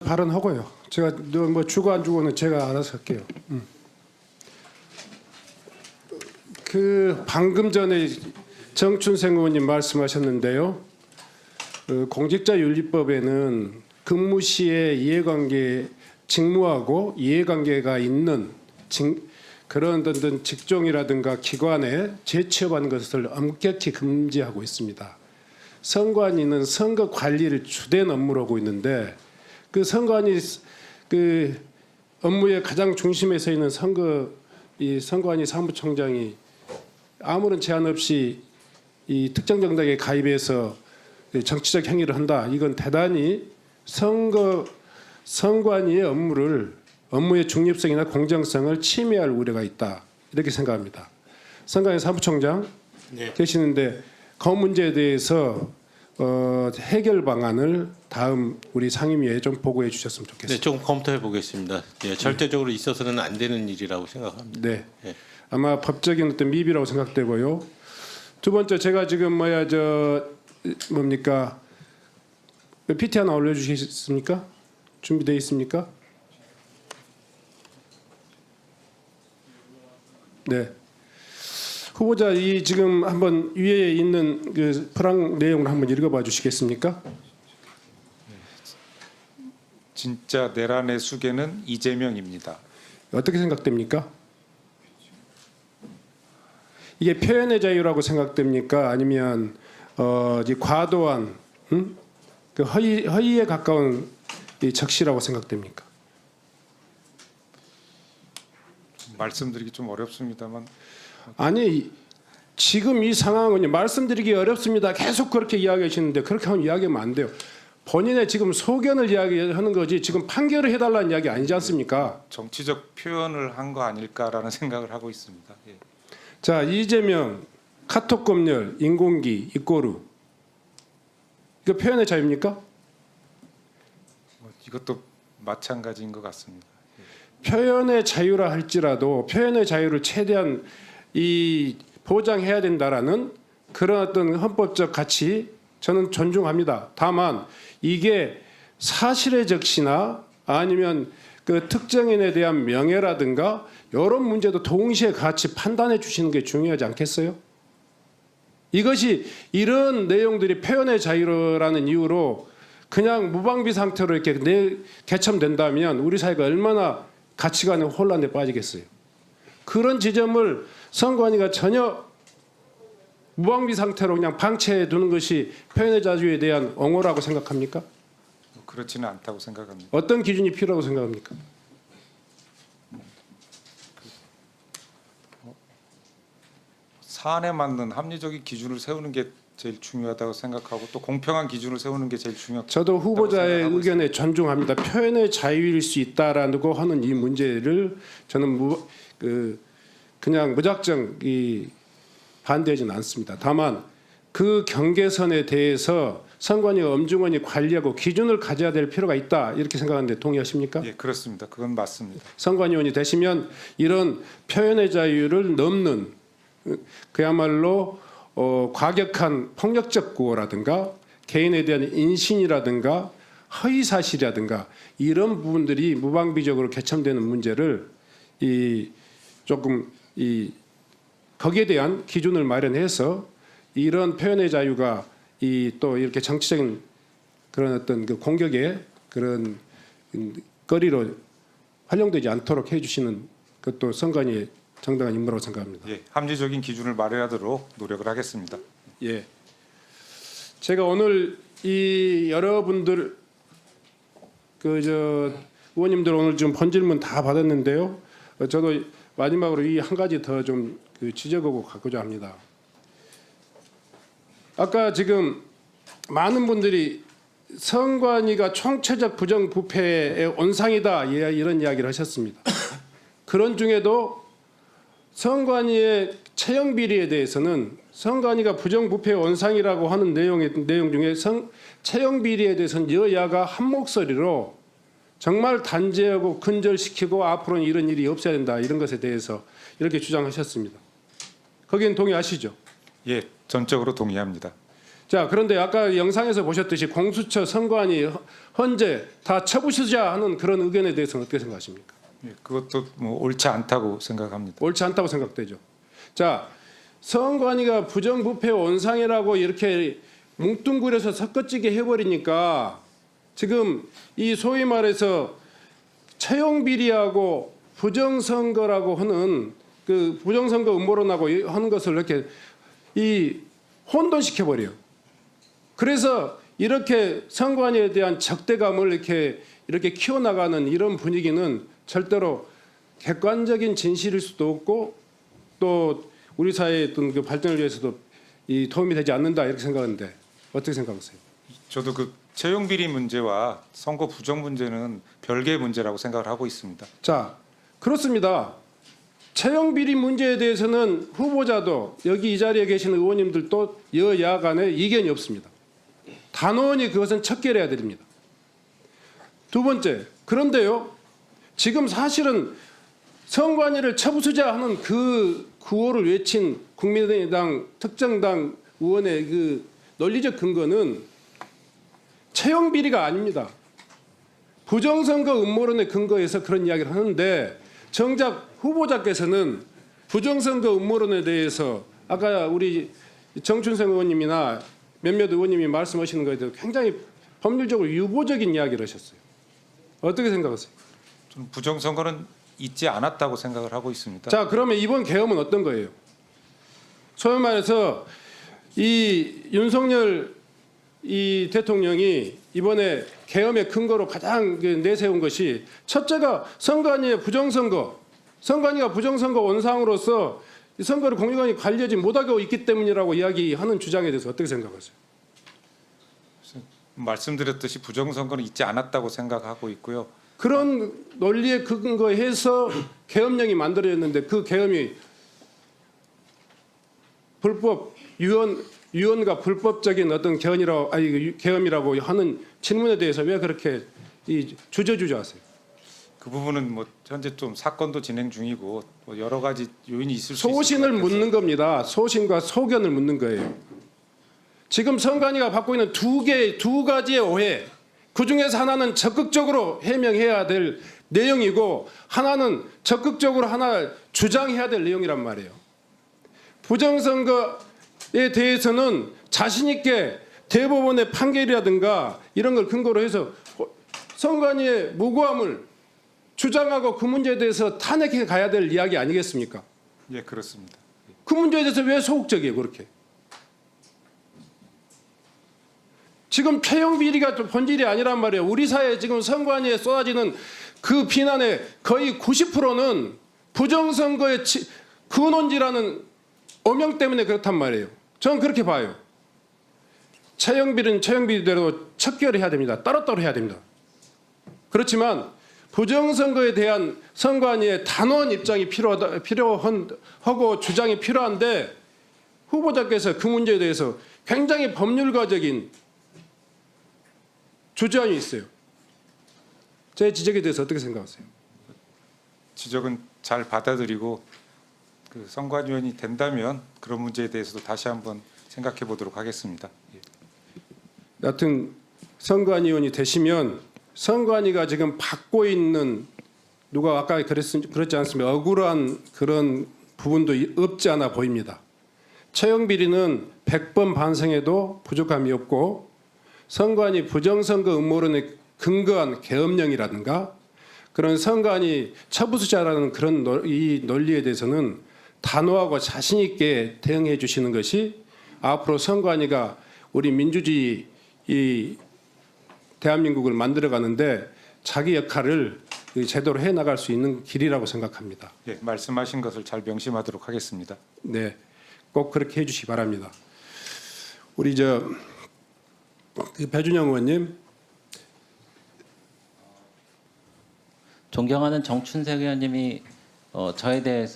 발언하고요. 제가 뭐 주고 안 주고는 제가 알아서 할게요. 그 방금 전에 정춘생 의원님 말씀하셨는데요. 공직자윤리법에는 근무 시에 이해관계 직무하고 이해관계가 있는 그런 어떤 직종이라든가 기관에 재취업하는 것을 엄격히 금지하고 있습니다. 선관위는 선거 관리를 주된 업무로 하고 있는데 그 선관위 그 업무의 가장 중심에 서 있는 선관위 사무총장이 아무런 제한 없이 이 특정 정당에 가입해서 정치적 행위를 한다. 이건 대단히 선관위의 업무의 중립성이나 공정성을 침해할 우려가 있다. 이렇게 생각합니다. 선관위 사무총장 네. 계시는데 그 문제에 대해서 해결 방안을 다음 우리 상임위에 좀 보고해 주셨으면 좋겠습니다. 네, 조금 검토해 보겠습니다. 예, 절대적으로 있어서는 안 되는 일이라고 생각합니다. 네. 예. 아마 법적인 어떤 미비라고 생각되고요. 두 번째 제가 지금 뭡니까? PT 하나 올려주시겠습니까? 준비되어 있습니까? 네. 후보자 이 지금 한번 위에 있는 그 프랑 내용을 한번 읽어봐 주시겠습니까? 진짜 내란의 수괴는 이재명입니다. 어떻게 생각됩니까? 이게 표현의 자유라고 생각됩니까? 아니면 이제 과도한 그 허위에 가까운 이 적시라고 생각됩니까? 말씀드리기 좀 어렵습니다만 아니 지금 이 상황은 말씀드리기 어렵습니다. 계속 그렇게 이야기하시는데 그렇게 하면 이야기하면 안 돼요. 본인의 지금 소견을 이야기하는 거지 지금 판결을 해달라는 이야기 아니지 않습니까? 정치적 표현을 한 거 아닐까라는 생각을 하고 있습니다. 예. 자, 이재명 카톡 검열 인공기 이꼬르 이거 표현의 자유입니까? 이것도 마찬가지인 것 같습니다. 표현의 자유라 할지라도 표현의 자유를 최대한 이 보장해야 된다라는 그런 어떤 헌법적 가치 저는 존중합니다. 다만 이게 사실의 적시나 아니면 그 특정인에 대한 명예라든가 이런 문제도 동시에 같이 판단해 주시는 게 중요하지 않겠어요? 이것이 이런 내용들이 표현의 자유라는 이유로 그냥 무방비 상태로 이렇게 개첨된다면 우리 사회가 얼마나 가치관의 혼란에 빠지겠어요. 그런 지점을 선관위가 전혀 무방비 상태로 그냥 방치해 두는 것이 표현의 자유에 대한 옹호라고 생각합니까? 그렇지는 않다고 생각합니다. 어떤 기준이 필요하다고 생각합니까? 사안에 맞는 합리적인 기준을 세우는 게 제일 중요하다고 생각하고 또 공평한 기준을 세우는 게 제일 중요하다고 저도 후보자의 생각하고 의견에 존중합니다. 표현의 자유일 수 있다라고 하는 이 문제를 저는 그냥 무작정 반대하지는 않습니다. 다만 그 경계선에 대해서 선관위가 엄중하게 관리하고 기준을 가져야 될 필요가 있다 이렇게 생각하는데 동의하십니까? 예, 그렇습니다. 그건 맞습니다. 선관위원이 되시면 이런 표현의 자유를 넘는 그야말로 과격한 폭력적 구호라든가 개인에 대한 인신이라든가 허위 사실이라든가 이런 부분들이 무방비적으로 개첨되는 문제를 거기에 대한 기준을 마련해서 이런 표현의 자유가 또 이렇게 정치적인 그런 어떤 그 공격의 그런 거리로 활용되지 않도록 해주시는 그것도 선관위의 정당한 임무라고 생각합니다. 예, 합리적인 기준을 마련하도록 노력을 하겠습니다. 예. 제가 오늘 이 여러분들 의원님들 오늘 좀 본질문 다 받았는데요. 저도 마지막으로 이 한 가지 더 좀 지적하고 가고자 합니다. 아까 지금 많은 분들이 선관위가 총체적 부정부패의 온상이다 이런 이야기를 하셨습니다. 그런 중에도 선관위의 채용 비리에 대해서는 선관위가 부정부패의 온상이라고 하는 내용 중에 채용 비리에 대해서는 여야가 한 목소리로 정말 단죄하고 근절시키고 앞으로는 이런 일이 없어야 된다 이런 것에 대해서 이렇게 주장하셨습니다. 거기는 동의하시죠? 예, 전적으로 동의합니다. 자, 그런데 아까 영상에서 보셨듯이 공수처 선관위 헌재 다 처부수자 하는 그런 의견에 대해서는 어떻게 생각하십니까? 예, 그것도 뭐 옳지 않다고 생각합니다. 옳지 않다고 생각되죠. 자, 선관위가 부정부패 원상이라고 이렇게 뭉뚱그려서 섞어찌게 해버리니까 지금 이 소위 말해서 채용비리하고 부정선거라고 하는 그 부정선거 음모론하고 하는 것을 이렇게 이 혼돈시켜버려요. 그래서 이렇게 선관위에 대한 적대감을 이렇게 키워나가는 이런 분위기는 절대로 객관적인 진실일 수도 없고 또 우리 사회의 어떤 그 발전을 위해서도 이 도움이 되지 않는다 이렇게 생각하는데 어떻게 생각하세요? 저도 그 채용 비리 문제와 선거 부정 문제는 별개의 문제라고 생각을 하고 있습니다. 자, 그렇습니다. 채용 비리 문제에 대해서는 후보자도 여기 이 자리에 계신 의원님들도 여야 간에 이견이 없습니다. 단호히 그것은 척결해야 됩니다. 두 번째, 그런데요. 지금 사실은 선관위를 처부수자 하는 그 구호를 외친 국민의당 특정당 의원의 그 논리적 근거는 채용 비리가 아닙니다. 부정선거 음모론에 근거해서 그런 이야기를 하는데 정작 후보자께서는 부정선거 음모론에 대해서 아까 우리 정춘생 의원님이나 몇몇 의원님이 말씀하시는 것에 대해서 굉장히 법률적으로 유보적인 이야기를 하셨어요. 어떻게 생각하세요? 저는 부정 선거는 있지 않았다고 생각을 하고 있습니다. 자, 그러면 이번 계엄은 어떤 거예요? 소위 말해서 이 윤석열 이 대통령이 이번에 계엄의 근거로 가장 내세운 것이 첫째가 선관위의 부정선거, 선관위가 부정선거 원상으로서 이 선거를 공정하게 관리하지 못하고 있기 때문이라고 이야기하는 주장에 대해서 어떻게 생각하세요? 말씀드렸듯이 부정 선거는 있지 않았다고 생각하고 있고요. 그런 논리에 근거해서 계엄령이 만들어졌는데 그 계엄이 불법 유언과 불법적인 어떤 계엄이라고 하는 질문에 대해서 왜 그렇게 주저하세요? 그 부분은 뭐 현재 좀 사건도 진행 중이고 뭐 여러 가지 요인이 있을 수 있을 소신을 것 같아서. 묻는 겁니다. 소신과 소견을 묻는 거예요. 지금 선관위가 받고 있는 두 가지의 오해, 그 중에서 하나는 적극적으로 해명해야 될 내용이고 하나는 적극적으로 하나 주장해야 될 내용이란 말이에요. 부정선거에 대해서는 자신 있게 대법원의 판결이라든가 이런 걸 근거로 해서 선관위의 무고함을 주장하고 그 문제에 대해서 탄핵해 가야 될 이야기 아니겠습니까? 예, 그렇습니다. 그 문제에 대해서 왜 소극적이에요, 그렇게? 지금 채용 비리가 본질이 아니란 말이에요. 우리 사회에 지금 선관위에 쏟아지는 그 비난의 거의 90%는 부정선거의 근원지라는 오명 때문에 그렇단 말이에요. 저는 그렇게 봐요. 채용 비리는 채용 비리대로 척결을 해야 됩니다. 따로따로 해야 됩니다. 그렇지만 부정선거에 대한 선관위의 단호한 입장이 필요하고 주장이 필요한데 후보자께서 그 문제에 대해서 굉장히 법률가적인 주저함이 있어요. 제 지적에 대해서 어떻게 생각하세요? 지적은 잘 받아들이고 그 선관위원이 된다면 그런 문제에 대해서도 다시 한번 생각해 보도록 하겠습니다. 예. 여하튼 선관위원이 되시면 선관위가 지금 받고 있는 누가 아까 그랬지 않습니까? 억울한 그런 부분도 없지 않아 보입니다. 채용 비리는 100번 반성해도 부족함이 없고 선관위 부정선거 음모론에 근거한 계엄령이라든가 그런 선관위 처부수자라는 그런 이 논리에 대해서는 단호하고 자신 있게 대응해 주시는 것이 앞으로 선관위가 우리 민주주의 이 대한민국을 만들어가는데 자기 역할을 제대로 해나갈 수 있는 길이라고 생각합니다. 예, 말씀하신 것을 잘 명심하도록 하겠습니다. 네, 꼭 그렇게 해주시기 바랍니다. 우리 배준영 의원님. 존경하는 정춘색 의원님이 저에 대해서